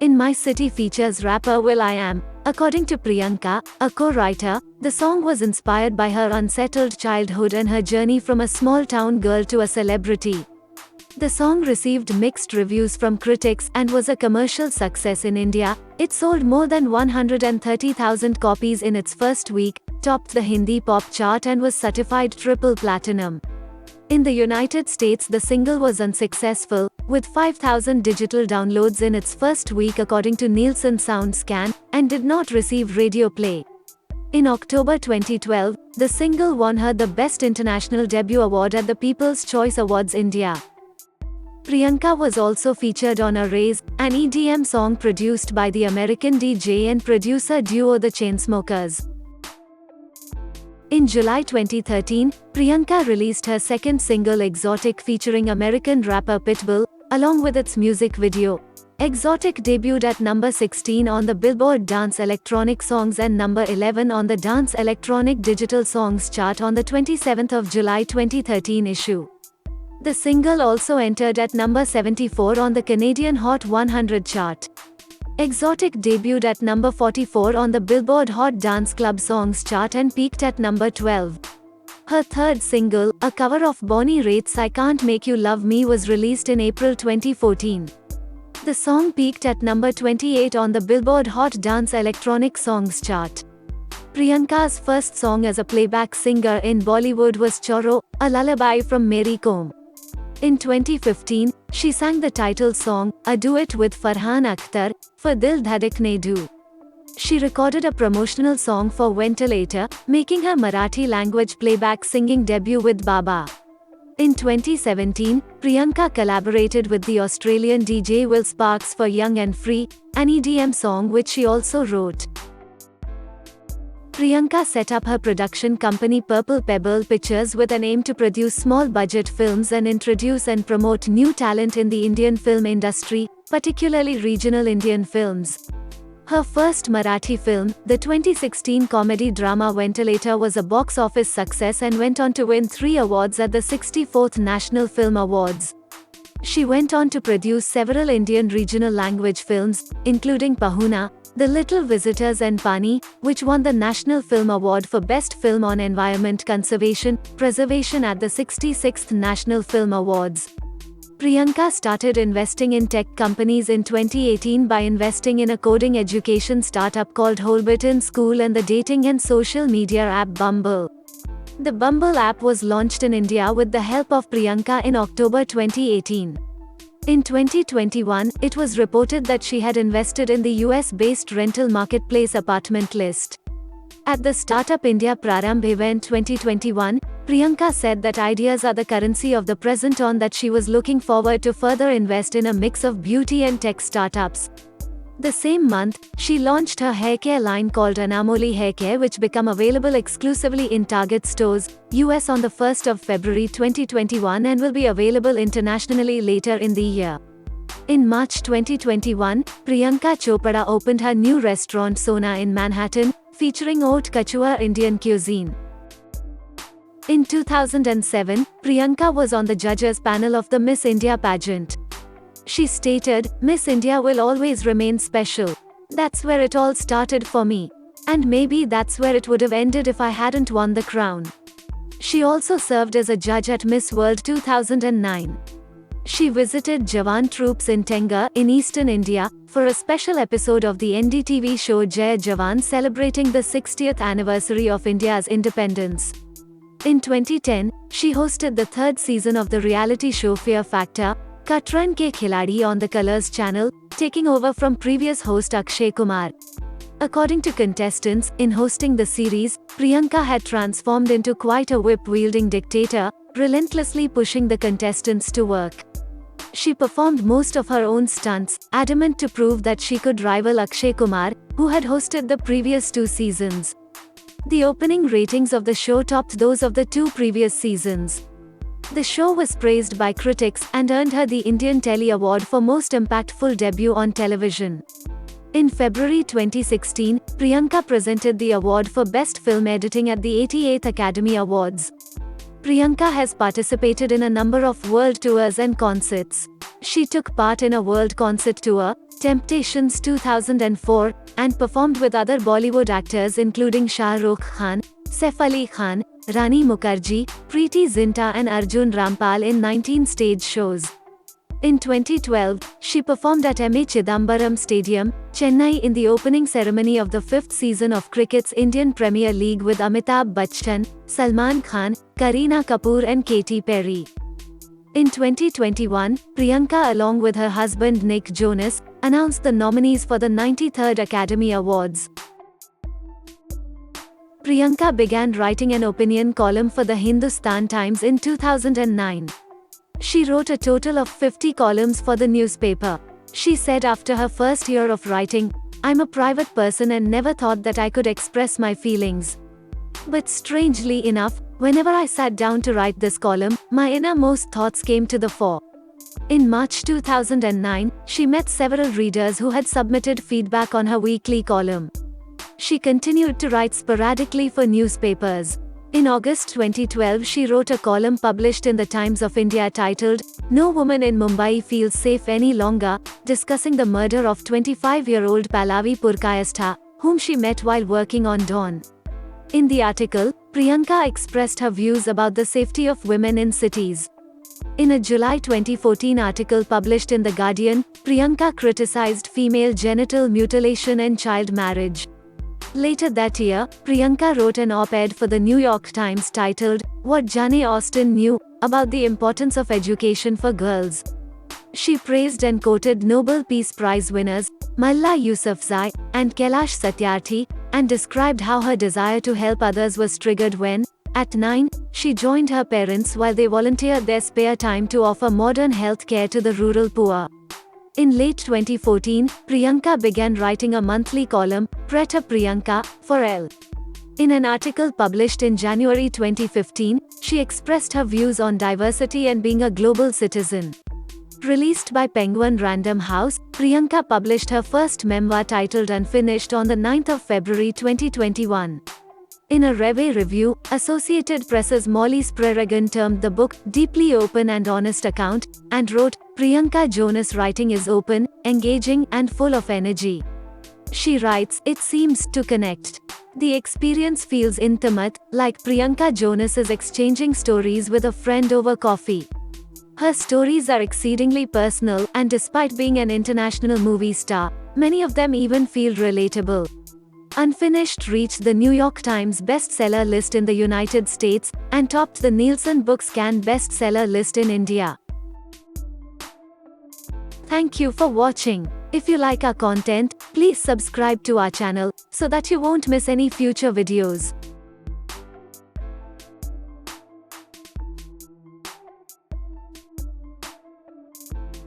In My City features rapper will.i.am. According to Priyanka, a co-writer, the song was inspired by her unsettled childhood and her journey from a small-town girl to a celebrity. The song received mixed reviews from critics and was a commercial success in India. It sold more than 130,000 copies in its first week, topped the Hindi pop chart and was certified triple platinum. In the United States, the single was unsuccessful, with 5,000 digital downloads in its first week according to Nielsen SoundScan, and did not receive radio play. In October 2012, the single won her the Best International Debut Award at the People's Choice Awards India. Priyanka was also featured on Erase, an EDM song produced by the American DJ and producer duo The Chainsmokers. In July 2013, Priyanka released her second single Exotic featuring American rapper Pitbull, along with its music video. Exotic debuted at number 16 on the Billboard Dance Electronic Songs and number 11 on the Dance Electronic Digital Songs chart on the 27th of July 2013 issue. The single also entered at number 74 on the Canadian Hot 100 chart. Exotic debuted at number 44 on the Billboard Hot Dance Club Songs chart and peaked at number 12. Her third single, a cover of Bonnie Raitt's I Can't Make You Love Me, was released in April 2014. The song peaked at number 28 on the Billboard Hot Dance Electronic Songs chart. Priyanka's first song as a playback singer in Bollywood was Choro, a lullaby from Mary Kom. In 2015, she sang the title song, a duet with Farhan Akhtar, for Dil Dhadakne Do. She recorded a promotional song for Ventilator, making her Marathi language playback singing debut with Baba. In 2017, Priyanka collaborated with the Australian DJ Will Sparks for Young and Free, an EDM song which she also wrote. Priyanka set up her production company Purple Pebble Pictures with an aim to produce small-budget films and introduce and promote new talent in the Indian film industry, particularly regional Indian films. Her first Marathi film, the 2016 comedy drama Ventilator, was a box office success and went on to win 3 awards at the 64th National Film Awards. She went on to produce several Indian regional language films, including Pahuna, The Little Visitors and Pani, which won the National Film Award for Best Film on Environment Conservation, Preservation at the 66th National Film Awards. Priyanka started investing in tech companies in 2018 by investing in a coding education startup called Holberton School and the dating and social media app Bumble. The Bumble app was launched in India with the help of Priyanka in October 2018. In 2021, it was reported that she had invested in the US-based rental marketplace Apartment List. At the Startup India Prarambh event 2021, Priyanka said that ideas are the currency of the present, on that she was looking forward to further invest in a mix of beauty and tech startups. The same month, she launched her haircare line called Anamoli Haircare, which became available exclusively in Target stores, US on the 1st of February 2021 and will be available internationally later in the year. In March 2021, Priyanka Chopra opened her new restaurant Sona in Manhattan, featuring haute couture Indian cuisine. In 2007, Priyanka was on the judges panel of the Miss India pageant. She stated, "Miss India will always remain special. That's where it all started for me. And maybe that's where it would have ended if I hadn't won the crown." She also served as a judge at Miss World 2009. She visited Jawan troops in Tengar, in eastern India, for a special episode of the NDTV show Jai Jawan celebrating the 60th anniversary of India's independence. In 2010, she hosted the third season of the reality show Fear Factor, Katran Ke Khiladi on the Colors channel, taking over from previous host Akshay Kumar. According to contestants, in hosting the series, Priyanka had transformed into quite a whip-wielding dictator, relentlessly pushing the contestants to work. She performed most of her own stunts, adamant to prove that she could rival Akshay Kumar, who had hosted the previous 2 seasons. The opening ratings of the show topped those of the 2 previous seasons. The show was praised by critics and earned her the Indian Telly Award for Most Impactful Debut on Television. In February 2016, Priyanka presented the award for Best Film Editing at the 88th Academy Awards. Priyanka has participated in a number of world tours and concerts. She took part in a world concert tour, Temptations 2004, and performed with other Bollywood actors including Shah Rukh Khan, Saif Ali Khan, Rani Mukherjee, Preity Zinta and Arjun Rampal in 19 stage shows. In 2012, she performed at M.A. Chidambaram Stadium, Chennai in the opening ceremony of the 5th season of cricket's Indian Premier League with Amitabh Bachchan, Salman Khan, Kareena Kapoor and Katy Perry. In 2021, Priyanka along with her husband Nick Jonas, announced the nominees for the 93rd Academy Awards. Priyanka began writing an opinion column for the Hindustan Times in 2009. She wrote a total of 50 columns for the newspaper. She said after her first year of writing, "I'm a private person and never thought that I could express my feelings. But strangely enough, whenever I sat down to write this column, my innermost thoughts came to the fore." In March 2009, she met several readers who had submitted feedback on her weekly column. She continued to write sporadically for newspapers. In August 2012, she wrote a column published in the Times of India titled, "No Woman in Mumbai Feels Safe Any Longer," discussing the murder of 25-year-old Pallavi Purkayastha, whom she met while working on Dawn. In the article, Priyanka expressed her views about the safety of women in cities. In a July 2014 article published in The Guardian, Priyanka criticized female genital mutilation and child marriage. Later that year, Priyanka wrote an op-ed for the New York Times titled, "What Jane Austen Knew About the Importance of Education for Girls." She praised and quoted Nobel Peace Prize winners, Malala Yousafzai, and Kailash Satyarthi, and described how her desire to help others was triggered when, at 9, she joined her parents while they volunteered their spare time to offer modern health care to the rural poor. In late 2014, Priyanka began writing a monthly column, Preta Priyanka, for Elle. In an article published in January 2015, she expressed her views on diversity and being a global citizen. Released by Penguin Random House, Priyanka published her first memoir titled Unfinished on the 9th of February 2021. In a review, Associated Press's Molly Spreragan termed the book deeply open and honest account, and wrote, "Priyanka Jonas' writing is open, engaging, and full of energy." She writes, "It seems to connect. The experience feels intimate, like Priyanka Jonas is exchanging stories with a friend over coffee. Her stories are exceedingly personal, and despite being an international movie star, many of them even feel relatable." Unfinished reached the New York Times bestseller list in the United States, and topped the Nielsen Bookscan bestseller list in India. Thank you for watching. If you like our content, please subscribe to our channel, so that you won't miss any future videos.